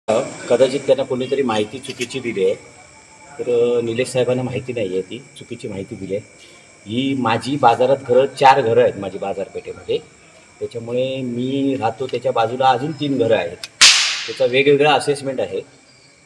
कदाचित त्यांना कोणीतरी माहिती चुकीची दिली आहे. तर निलेश साहेबांना माहिती नाही आहे, ती चुकीची माहिती दिली आहे. ही माझी बाजारात चार घरं आहेत माझी बाजारपेठेमध्ये. त्याच्यामुळे मी राहतो त्याच्या बाजूला अजून 3 घरं आहेत. त्याचा वेगवेगळा असेसमेंट आहे.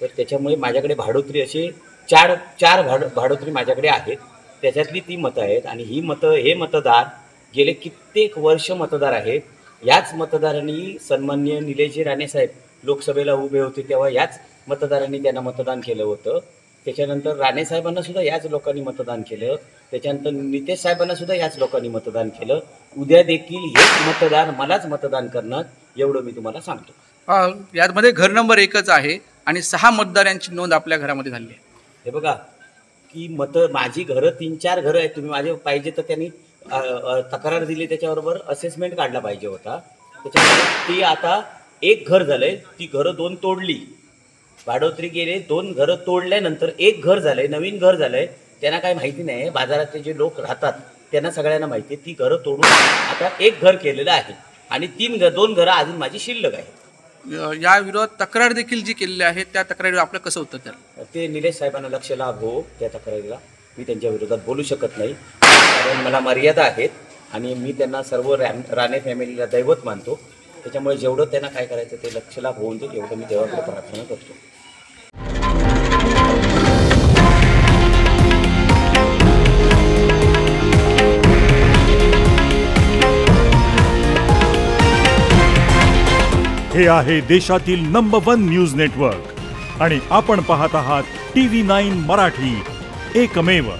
तर त्याच्यामुळे माझ्याकडे भाडोत्री असे चार भाडोत्री माझ्याकडे आहेत. त्याच्यातली ती मतं आहेत आणि हे मतदार गेले कित्येक वर्ष मतदार आहेत. याच मतदारांनी सन्माननीय निलेशजी राणेसाहेब लोकसभेला उभे होते तेव्हा याच मतदारांनी त्यांना मतदान केलं होतं. त्याच्यानंतर राणेसाहेबांना सुद्धा याच लोकांनी मतदान केलं. त्याच्यानंतर नितेश साहेबांना सुद्धा याच लोकांनी मतदान केलं. उद्या देखील हेच मतदार मलाच मतदान करणार, एवढं मी तुम्हाला सांगतो. यामध्ये घर नंबर 1च आहे आणि 6 मतदारांची नोंद आपल्या घरामध्ये झाली आहे. हे बघा की माझी घरं 3-4 घरं आहेत. तुम्ही माझे पाहिजे तर त्यांनी तक्रार दिली, त्याच्याबरोबर असेसमेंट काढला पाहिजे होता. त्याच्यामुळे ती आता एक घर झालंय, ती घरं 2 तोडली. भाडोत्री गेले, 2 घरं तोडल्यानंतर एक घर झालंय, नवीन घर झालंय. त्यांना काही माहिती नाही. बाजारातले जे लोक राहतात त्यांना सगळ्यांना माहिती आहे. ती घरं तोडून आता एक घर केलेलं आहे आणि 2 घरं अजून माझी शिल्लक आहे. या विरोधात तक्रार देखील जी केलेली आहे त्या तक्रारीवर आपलं कसं उत्तर द्याल? ते निलेश साहेबांना लक्ष लाभ हो त्या तक्रारीला. मी त्यांच्या विरोधात बोलू शकत नाही, कारण मला मर्यादा आहेत आणि मी त्यांना सर्व राणे फॅमिलीला दैवत मानतो. त्याच्यामुळे जेवढं त्यांना काय करायचं ते लक्ष लाभ होऊन दे, एवढं मी देवाकडे प्रार्थना करतो. हे आहे देशातील नंबर 1 न्यूज नेटवर्क आणि आपण पाहत आहात TV9 मराठी, एकमेव.